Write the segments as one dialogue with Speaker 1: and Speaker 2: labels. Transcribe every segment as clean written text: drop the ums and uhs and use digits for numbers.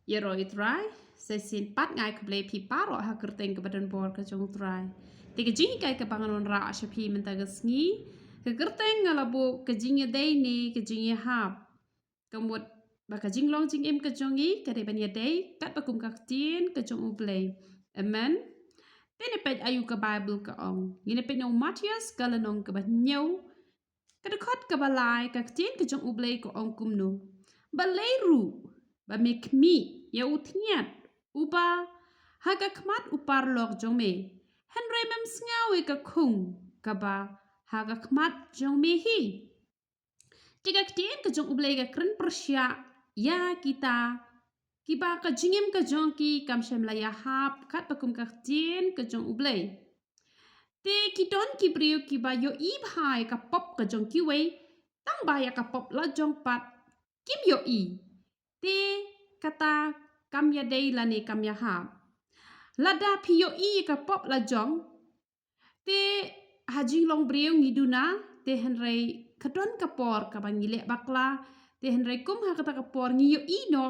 Speaker 1: Yeroi try, sesin pat ngai ke play pi paro ha kerteng ke badan bor ke jong try. Tiga jingi kai ke panganon ra asya pi mentagas ngi, ke kerteng ngalabu ke jingi day ni ke jingi hap. Kemut baka jing long jing im ke jongi ke de banya day kat bakum kak tien ke jong ublay. Amen. Tene pet ayu ke Bible ke ong. Ngine pet nong Matius galanong ke banyau. Kadakot ke balai kak tien ke jong ublay ke ong kumno. Balay ru. Ba mek mi ya utniat uba haga kmat upar lok jong me henry mem sngawe ka khung ka ba haga kmat jong me hi tiga ktien ka jong ublay ka kren persya ya kita kiba ka jingim ka jong ki kam shem la ya hap kat pakum ka ktien ka jong ublay te kidon ki briu ki ba yo i bhai ka pop ka jong ki wei tang ba ya ka pop la jong pat kim yo i te kata kam ya day la ni kam ya hap lada piyo i ka pop la jong te hajing long briu ngiduna te henrei kadon kapor ka bangile bakla te henrei kum ha kata kapor ngiyo i no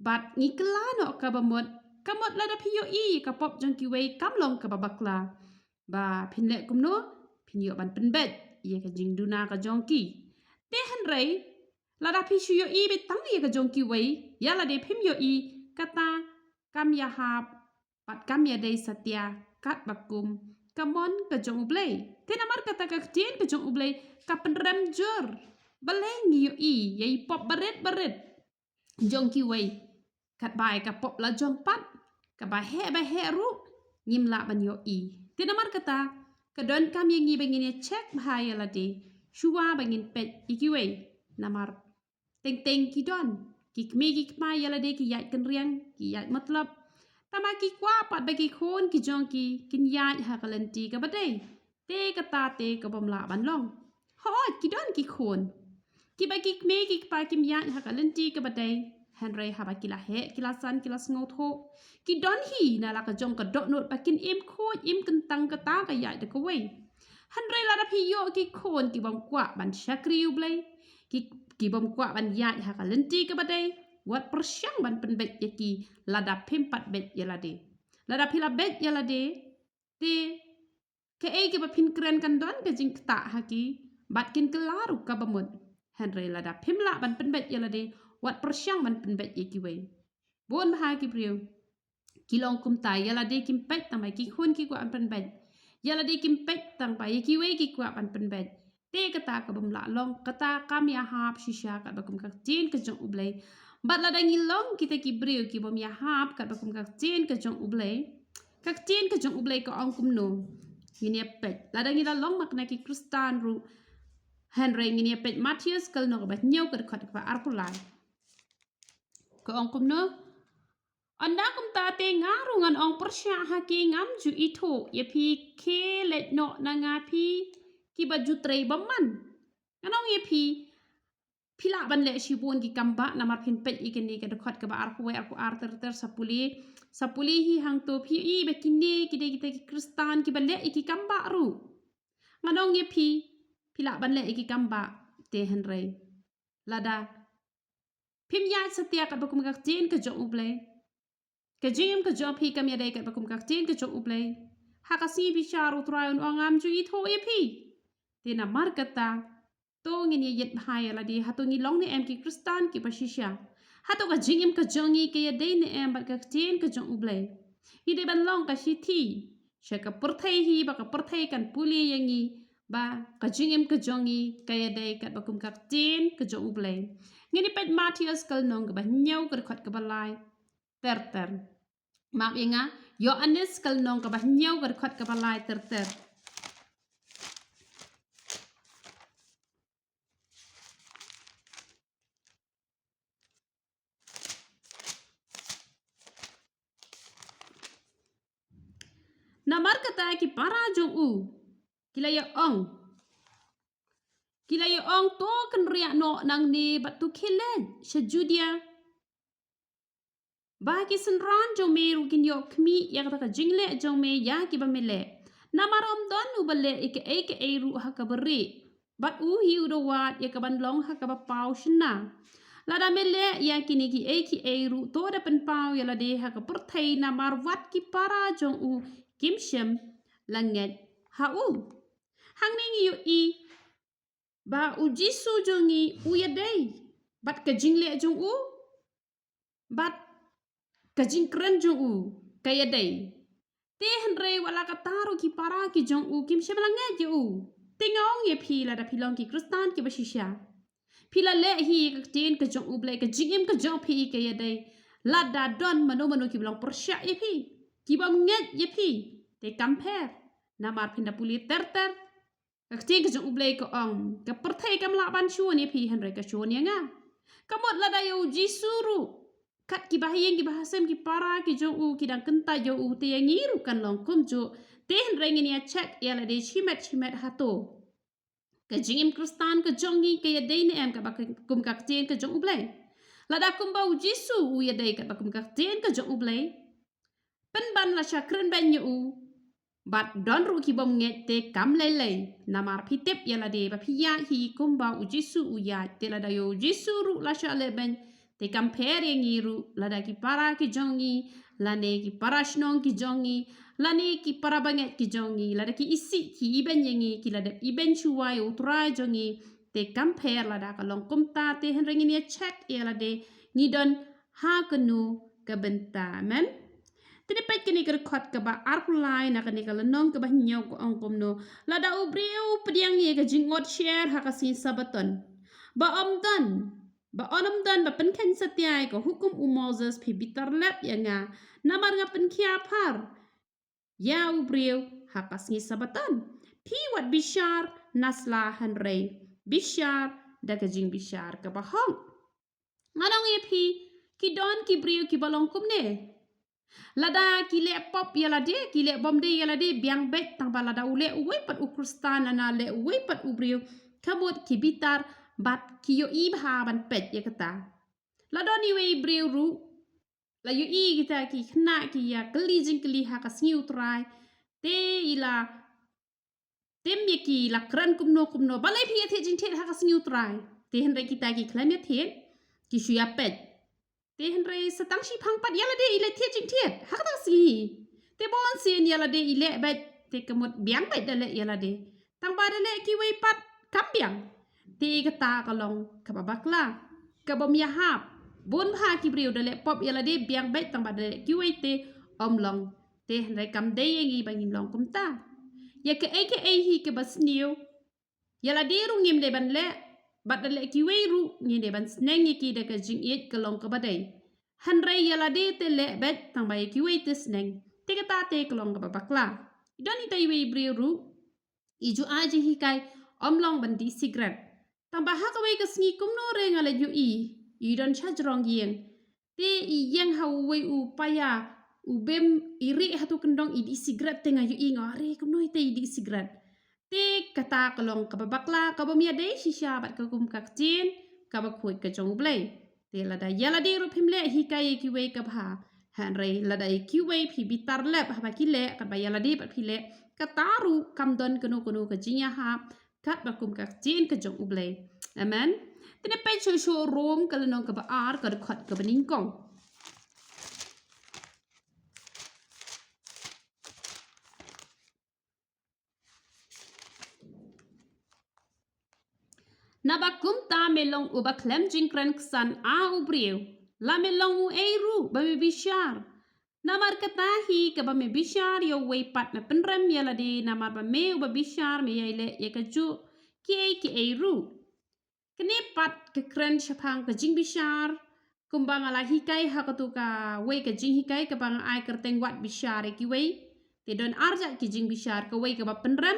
Speaker 1: bat ngikla no ka bamot kamot lada piyo i ka pop jong ki wei kam long ka bakla ba pinle kum no pinyo ban penbet ye ka jing duna ka jong ki te henrei lada pisyo i betang ye ka jong ki wei ya la de pim yo i kata kam ya hap pat kam ya day satya kat bakum kamon ka jong ublay tenamar kata ka ktien ka jong ublay ka penrem jur baleng yo i yai pop baret jong ki wei kat bai ka pop la jong pat ka ba he ru ngim la ban yo i tenamar kata ka don kam yang ngi bangin check bahaya la de shuwa bangin pet iki wei namar teng ki don ki kmi ki kma yala de ki yat kan riang ki yat matlab tama ki kwa pat bagi khon ki jong ki kin yat ha kalanti ka badai te ka ta te ka bamla ban long ho ki don ki khon ki bagi kmi ki pa kim yat ha kalanti ka badai henry ha ba kila he kila san kila sngo tho ki don hi na la ka jong ka dot not pakin im kho im kentang ka ta ka yat de ka wei henry la da phi yo ki khon ki bam kwa ban shakri ublai ki bom kwa ban yat ha ka lenti ka badai wat persyang ban penbet yaki lada pimpat bet yalade lada pila bet yalade te ke e ki ba pin kren kan don ke jing ta haki bat kin kelaru ka bamut henry lada pimla ban penbet yalade wat persyang ban penbet yaki wei bon ha ki priu kilong kum ta yalade kim pet tamai ki khun ki kwa ban penbet yalade kim pet tang pa yaki wei ki kwa ban penbet te kata ka bam la long kata kam ya hap shisha ka bakum ka tin ka jong ublay bat la dangi long kita ki briu ki bam ya hap ka bakum ka tin ka jong ublay ka ong kum no ngini pet la dangi la long makna ki kristan ru henry ngini pet Matius kal no ba nyau ka khat ka arpulai ka ong kum no anda kum ta te ngaru ngan ong persya haki ngam ju itu ye pi ke let no na nga pi ki baju trei baman kanong ye pila ban le shibun ki kamba namar phin pet iken ni ka dokhat ka ba ar huwe aku ar ter sapuli hi hang to phi i be kinni ki de ki kristan ki ban le iki kamba ru nganong ye pila ban le iki kamba te henry lada phim ya satya ka bakum ka tin ka jong uble ka jim ka jong phi kam ya de ka bakum ka tin ka jong uble ha ka si bi charu trayon angam ju i tho ye phi te na mar kata to ngin yet bahaya la di hatu ngi long ni em ki kristan ki pasisha hatu ka jingim ka jongi ke ya dei ni em bat ka tin ka jong uble hi de ban long ka shi thi she ka purthai hi ba ka purthai kan puli yangi ba ka jingim ka jongi ka ya dei ka bakum ka tin ka jong uble ngini pet Matius kal nong ka ba nyau ka khat ka balai ter mak inga Yohanes kal nong ka ba nyau ka khat ka balai ter namar kata ki para jong u kila ya ong to kan ria no nang ni batu khilen shajudia ba ki senran jong me ru kin yo khmi ya ka jingle jong me ya ki ba mele namar om don u bale ike e ru ha ka beri bat u hi u do wat ya ka ban long ha ka ba pau shna Lada mele ya kini ki e ru to da pen pau ya lade ha ka perthei na marwat ki para jong u kim shem langet ha u. Hang ning yu i ba u jisu jongi u ya dei. Bat ka jing le jong u. Bat ka jing kren jong u ka ya dei. Te henrei wala ka taru ki para ki jong u kim shem langet ju u. Te ngaong ye pi lada pilong ki kristan ki basisya. Pila le hi tin ka jong uble ka jingim ka jong pi ka yadai lada don mano ki bilang persya ye pi ki bam nget ye pi te compare namar pinda puli ter ka tin ka jong uble ka ong ka perthai kam la ban chuan ye pi henre ka chuan ye nga kamot lada yo jisuru kat ki bahayeng ki bahasem ki para ki jong u ki dang kenta yo u te ngiru kan long kum jo te henre ngini ya check ya la de chimet hato ka jingim kristan ka jongi ka ya dei ne em ka ba kum ka tien ka jong uble lada kum ba u jisu u ya dei ka ba kum ka tien ka jong uble pen ban la shakren ban yu u bat don ru ki bom nget te kam le namar pi tep ya la de ba pi ya hi kum ba u jisu u ya te lada yo jisu ru la sha le ben te kam per yang ru lada ki para ki jongi lane ki para shnong ki jongi lani ki para banget ki jongi lada ki isi ki iben yengi ki lada iben chuwai utrai jongi te compare lada ka long kumta te henrengi ni check ya lade ni don ha kenu ka benta men tini pet kini ker khot ka ba arpulai na kani ka lanong ka ba nyaw ko ong komno lada ubriu pediang ye ka jingot share ha ka sin sabaton ba omdan ba onam dan ba penken setiai ko hukum Moses pi bitar lep ya nga namar nga penkia par ya ubriu hakas ni sabatan pi wat bishar nasla hanrei bishar da kajing bishar ka bahong nganong ye pi ki don ki briu ki balong kumne lada ki le pop ya lade ki le bomde ya lade biang bet tang balada ule uwe pat ukrustan na le uwe pat ubriu kamot ki bitar bat ki yo ibha ban pet ya kata ladoni we briu ru la yu i kita ki khna ki ya keli jing keli ha ka sniu trai te ila tem ye ki la kran kumno balai phi the jing the ha ka sniu trai te hen re kita ki khlan ye the ki shu ya pet te hen re satang shi phang pat yala de ile the jing the ha ka si te bon sin yala de ile bet te kamot biang bet de le yala de tang ba de le ki wei pat kam biang te ka ta ka long ka babakla ka bom ya hap bon pha ki briu de le pop yala de biang bet tang ba de ki wei te om long te re kam de yengi bangim long kum ta ya ke hi ke basniu yala de ru ngim de ban le bat de le ki wei ru ngi de ban sneng ki de ka jing yet ka long ka ba de han re yala de te le bet tang ba ki wei te sneng te ka ta te ka long ka ba bakla doni tai wei briu ru iju aji hi kai om long ban di sigret tang ba ha ka wei ka sni kum no re ngala yu i don cha jrong yeng te i yang ha wei u paya u bem iri hatu kendong i di sigret te nga yu i ngare kum no te i di sigret te kata kalong ka babakla ka ba mia de shisha bat ka kum ka chin ka ba khoi ka jong blai te la da yala de ru phimle hi kai ki wei ka bha han re la da ki wei phi bitar le ba ki le ka ba yala de ba phi le ka taru kam don kono ka jinya ha kat ba kum ka chin ka jong blai amen tene pe show room ka lanong ka ba ar ka khot ka ba ning kong nabakum ta melong uba klem jingkran ksan a ubriu la melong u eiru ba me bishar namar katahi ka ba me bishar yo wei pat na penrem yala de namar ba me uba bishar me yaile ye ka ju ki eiru kene pat ke kren shapang ka jing bishar kumbang ala hikai hakatu ka wei ka jing hikai ka bang ai kerteng wat bishar ki wei te don arja ki jing bishar ka wei ka ba penrem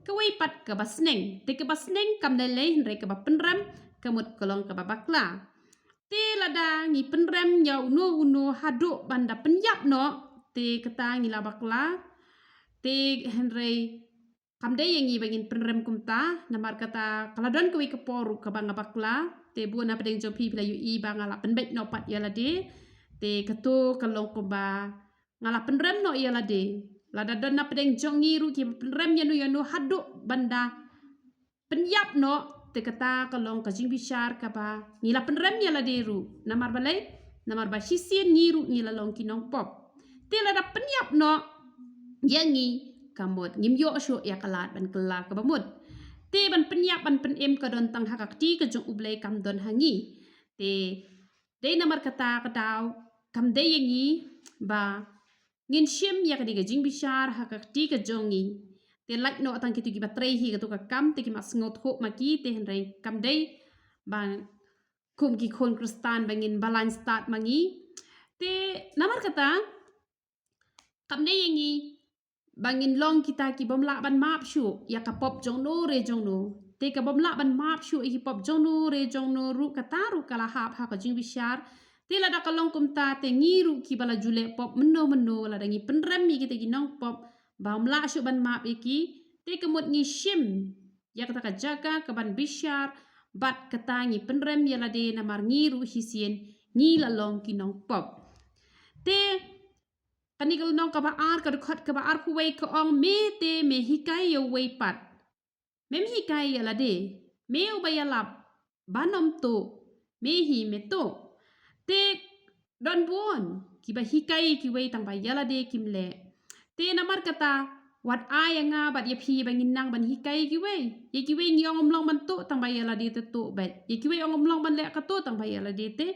Speaker 1: ka wei pat ka ba sneng te ka ba sneng kam le re ka ba penrem kamut kolong ka ba bakla te lada ngi penrem ya uno hadu banda penyap no te kata ngi la bakla te henry kam de yang ngi bangin penrem kumta namar kata kaladon ka wei ka poru ka bang bakla te bu na pedeng jopi pila yu i bang ala penbet no pat ya lade te katu kalong ko ba ngala penrem no ya lade lada dona pedeng jongi ru ki penrem yanu hadu banda penyap no te kata kalong kajing bishar kaba ngila penrem nyala deru namar balai namar ba hisien ngiru ngila long kinong pop te la da penyap no yangi kamot ngim yo syo ya kalat ban kala kabamut te ban penyap ban penem ka don tang hakak ti ka jong ublay kam don hangi te de namar kata kadaw kam de yangi ba ngin shim ya kadi kajing bishar hakak ti ka jongi te like no tang kitu ki batrei hi ka kam te ki mas ngot ho maki te henrei kam dei bang kum ki khon kristan bangin balance start mangi te namar kata kam dei yangi bangin long kita ki bom la ban map shu ya ka pop jong no re jong no te ka bom la ban map shu ki pop jong no re jong no ru kata ru kala hap ha ka jing bishar te la da kalong kum ta te ngiru ki bala jule pop meno la da ngi penrem mi kita ki nong pop bam la shu ban map iki te kemut ngi shim ya kata ka jaga ka ban bishar bat kata ngi penrem ya la de namar ngiru hisien ngi la long ki nong pop te kanikal nong ka ba ar ka khot ka ba ar pu wei ka ong me te me hikai yo wei pat mem hikai ya la de me u ba ya lap banom to me hi me to te don bon ki ba hikai ki wei tang ba ya la de kim le te namar kata wat ai nga bat ye phi bangin nang ban hikai ki wei ye ki wei ngiong long ban to tang ba ya la de te to bet ye ki wei ong long ban le ka to tang ba ya la de te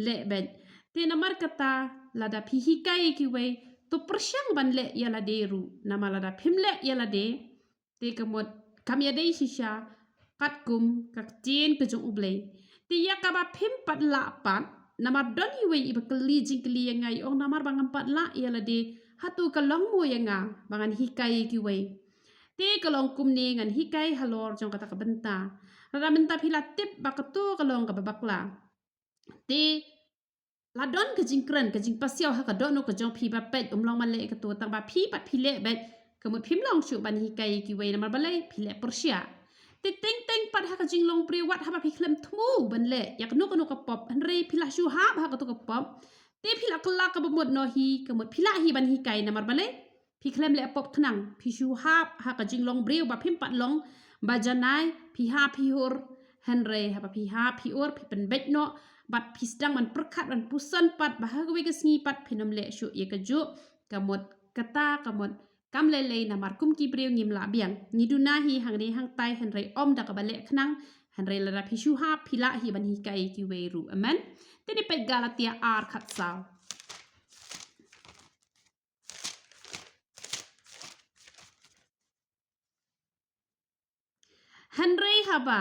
Speaker 1: le bet te namar kata la da phi hikai ki wei to persyang ban le ya la de ru nama la da phim le ya la de te kamot kam ya dei shisha kat kum kak jen ke jong ublei te ya ka ba phim pat la pat namar don hi wei iba keli jing keli ngai ong namar bangam pat la ya la de hatu kalong mo yanga bangan hikai ki wei te kalong kum ne ngan hikai halor jong kata ka benta rada benta phila tip bakato kalong ka babakla te la don ka jing kran ka jing pasiao ha ka don no ka jong phi ba pet long man le ka to tang ba phi pat phi le bet ka mo phim long shu ban hikai ki wei namar balai phi le persia te teng teng pat ha ka jing long pri wat ha ba phi klem thmu ban le yak no ka pop han re phila shu ha ba ka to ka pop te phila kala ka bmot no hi ka mo phila hi ban hi kai namar balai phi klem le pop khnang phi shu ha ka jing long breu ba phim pat long ba janai phi ha phi hor han re ha ba phi ha phi or phi pen bet no bat phi sedang man perkhat man pusan pat ba ha ka sngi pat phinom le shu ye ka ju ka mot kata ka mot kam le le namar kum ki breu ngim la biang ni du na hi hang re hang tai han re om da ka ba le khnang han re la phi shu ha phi la hi ban hi kai ki we ru amen te ni pe galatia ar khat saw Henry haba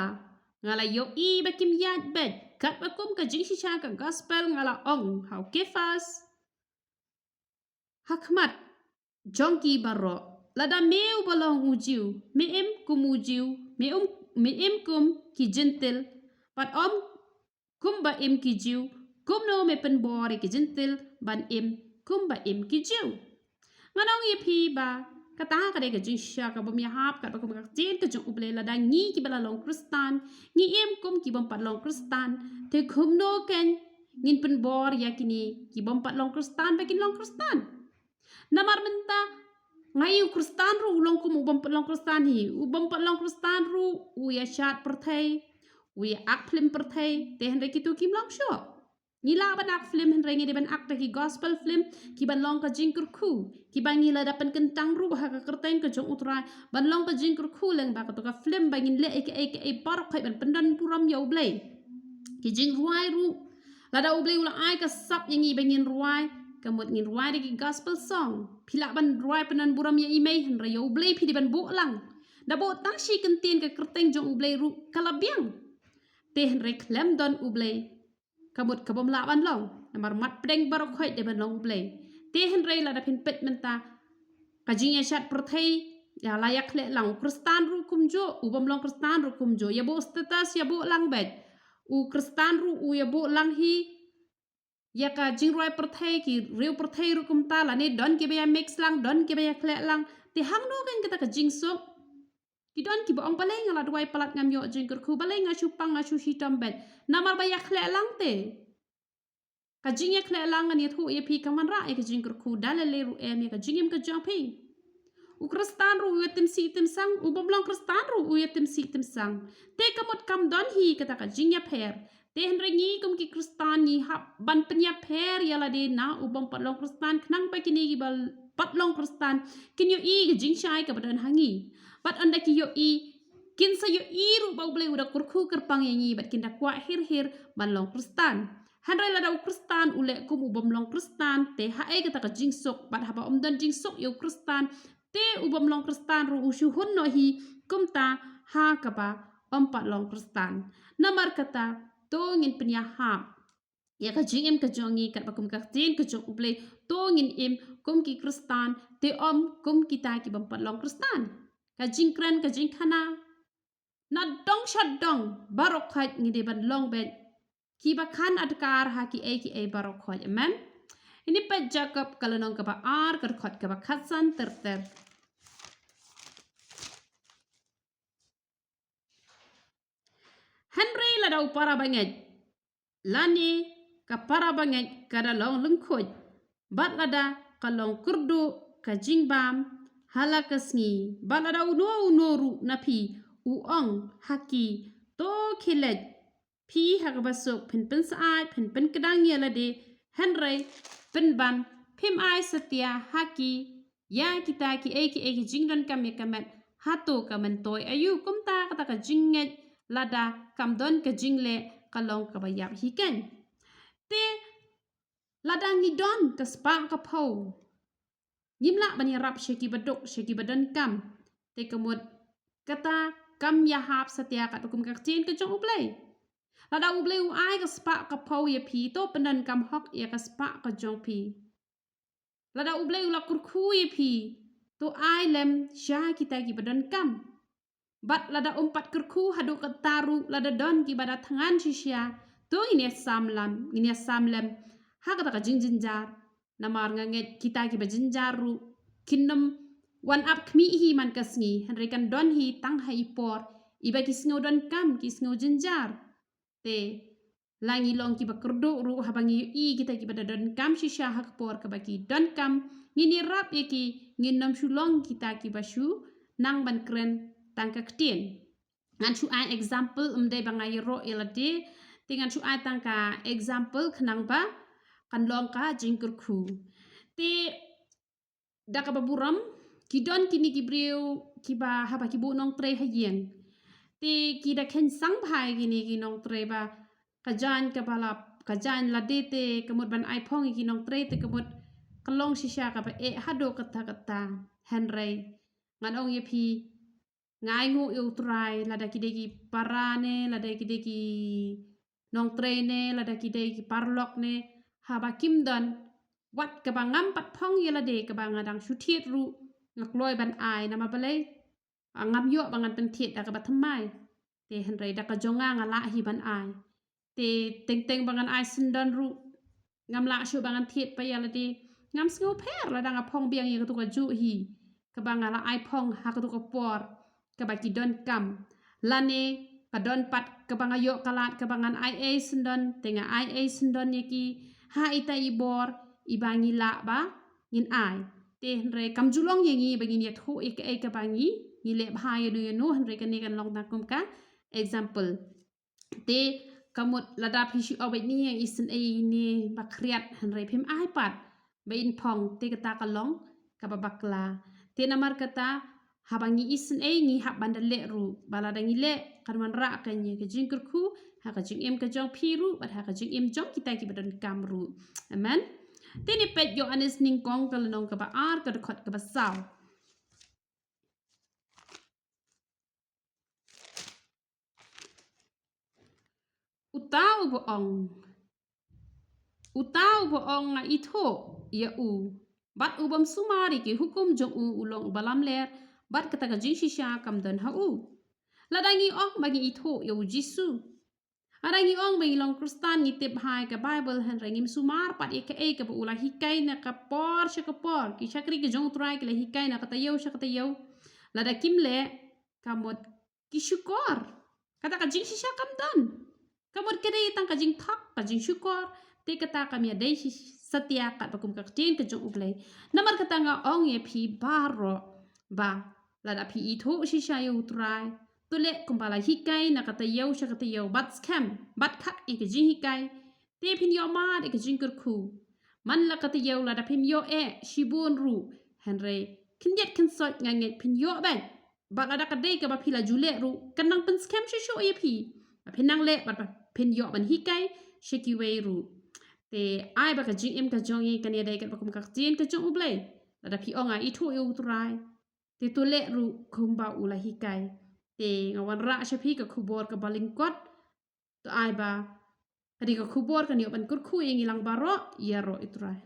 Speaker 1: ngala yo I bakim yad bet kat bakum ka jing shisha ka gospel ngala ong how kefas hakmat jongki baro lada meu balong ujiu me em kum ujiu me em kum ki gentil pat om kum ba em ki jiu kum no me pen bore ki gentil ban em kum ba em ki jiu nganong ye phi ba kata ka de ka jing sha ka bom ya hap ka ba ka jen ka jong uble la da ngi ki bala long kristan ngi em kum ki bom pat long kristan te kum no ken ngin pen bor ya kini ki bom pat long kristan ba kin long kristan namar menta ngai u kristan ru long kum bom pat long kristan hi u bom pat long kristan ru u ya shat perthai u ya ak film perthai te hen ki tu kim long sho ngila ban ak film hen rengi de ban ak ta ki gospel film ki ban long ka jingkur khu ki ban ngila dapan kentang ru ha ka kerteng ka jong utrai ban long ka jingkur khu leng ba ka to ka film bangin le e parok khai ban pendan puram yau blai ki jing ruai ru lada ublai ula ai ka sap yangi bangin ruai kamut ngin ruai de ki gospel song phila ban ruai penan buram ya imei hen ra yau blai phi di ban bo lang da bo tang shi kentien ka kerteng jong ublai ru kalabiang te hen re klem don ublai kamut kabom la ban long namar mat preng barok khoi de ban long ublai te hen re la da phin pet menta kajing ya shat perthai ya layak le lang kristan ru kumjo u bom long kristan ru kumjo ya bo status ya bo lang bet u kristan ru u ya bo lang hi ya ka jing roi perthai ki riu perthai ru kumta la ne don ke ya mix lang don ke ya kle lang te hang no kan kita ka jing sok ki don ki bong balai ngala duai palat ngam yo jing kur khu balai nga pang nga hitam bet namar ba ya kle lang te ka jing ya kle lang ani thu ye phi kaman ra e ka jing kur khu dalale ru em ya ka jingim ka jong phi u Kristan ru u tim si tim sang u bomlong Kristan ru u tim si tim sang te kamot kam don hi kata ka jingya pher te henre ngi kum ki Kristan ni hap ban penya pher yala de na u bom patlong Kristan knang pa kini gi bal patlong Kristan kin yo i gi jing shai ka badan hangi bat anda ki yo i kin sa yo i ru bau ble uda kurku kerpang yangi bat kin da kwa hir ban long Kristan Hanrai la daw Kristan ule kum ubam long Kristan te hae kata ka jingsok bat haba omdan jingsok yo Kristan te ubam long Kristan ru usyu hunno hi kum ta ha kapa ompat long Kristan namar kata tongin penyahap ya ka jingim ka jongi kat bakum ka tin ka jong uble tongin im kum ki Kristan te om kum kita ki bampat long Kristan ka jingkran ka jingkana na dong shad dong barok khat ngide ban long ben ki bakan adkar ha ki e barok khoj amen ini pa Jacob kalanong ka ba ar ka khot ka ba khatsan ter Henry la daw para banget lani ka para banget kada long lungkhoj bat lada kalong kurdu ka jingbam halakasngi bat lada uno ru napi uong haki to khilet Pi hakabasok pen saat pen kedang yala de Henry pen ban pim ai setia haki ya kita ki eki jingdan kami kamet hato kamen toy ayu kumta kata ka jinget lada kamdon ka jingle kalong kabayap hiken te lada ngidon ka spa ka pau Yimla bani rap sheki badok sheki badan kam te kemud kata kam yahap setia kat hukum kakcin ke jong uplay Lada uble u ai ka spa ka pau ya pi to penan kam hok ya ka spa ka jong pi Lada uble u la kurku ya pi to ai lem sha kita ki badan kam bat lada umpat kurku hadu ka taru lada don ki bada tangan shisya to ini samlam ha kata ka jinjar namar nganget kita ki bajinjaru kinnam one up kmi hi man kasngi henry kan don hi tang hai por iba ki sngo don kam ki sngo jinjar te langi long ki bakurdo ru habangi i kita ki pada don kam shisha hak por ka baki don kam ngini rap ki nginnam shulong kita ki bashu nang ban kren tangka ktien ngan chu ai example umde bangai ro elade tingan chu ai tangka example khnang ba kan long ka jingkur khu te daka baburam ki don kini ki breu ki ba haba ki bu nong tre hayeng te ki da khen sang bhai gini ki nong tre ba kajan ka balap kajan lade te kemud ban ai phong ki nong tre te kemud kalong shisha ka ba hado kata Henry ngan ong ye pi ngai ngu eu trai lada ki deki parane lada ki deki nong tre ne lada ki deki parlok ne haba kim don wat ka ba ngam pat phong ye lade ka ba ngadang shuthiet ru ngakloi ban ai nama balai ngam yo bangan pen thiet da ka ba thamai te Henry da ka jonga ngala hi ban ai te teng bangan ai sindon ru ngam la shu bangan thiet pa yala de ngam sngo pher la danga phong biang ye ka ju hi ka ba ngala ai phong ha ka ka por ka ba ki don kam lane ka don pat ka ba ngayo kalat ka bangan ai sindon tenga ai sindon ye ki ha ita ibor ibangi la ba ngin ai te Henry kam julong ye ngi ba ngin ye thu e ka bangi ngile bhai ye no Henry kan ni kan long takum ka example te kamut lada phishi awet ni yang isen ni bakriat Henry phim ai pat bain phong te kata kalong ka babakla te namar kata habangi isen ngi hab bandale ru balada ngile kan man ra kan ye ke jingkur khu ha ka jing em ka jong phiru bat ha ka jing em jong kita ki badan kamru amen te ni pet yo anis ning kong kalonong ka ba ar ka khot ka ba saw Utau boong nga itho ya u bat ubam sumari ki hukum jong ulong balam ler bat kata ka jing shisha kam dan ha u ladangi ong bagi itho ya u jisu adangi ong bagi long Kristan ni tip hai ka Bible han rangim sumar pat e ka ba ula hikai na ka por sha ka por ki shakri ke jong trai ke la hikai na kata yau sha kata yau lada kimle kamot ki syukor kata ka jing shisha kam dan kamot kede tang ka jing thak ka jing syukor te kata kami ada setia kat bakum kaktin ke jong ublay namar kata nga ong ye pi baro ba lada pi I tho shi sha yo trai tu le kumpala hikai na kata yo sha kata yo bat scam bat khak e ke jing hikai te phin yo ma de ke jing kur khu man la kata yo lada phin yo e shi bon ru henry kin yet kin sot nganget phin yo ban bat lada ka de ka ba phila jule ru kan nang pen scam shi sho ye phi phin nang le bat phin yo ban hikai shi ki we ru te ai ba ka jing em ka jong ye kan ye dai ka ba kum ka jin ka jong u ble lada phi onga I tho yo trai te tu le ru khumba ula hikai te ngawan ra sha phi ka khubor ka balingkot to ai ba kadi ka khubor kan yo ban kur khu ing ilang baro ya ro itrai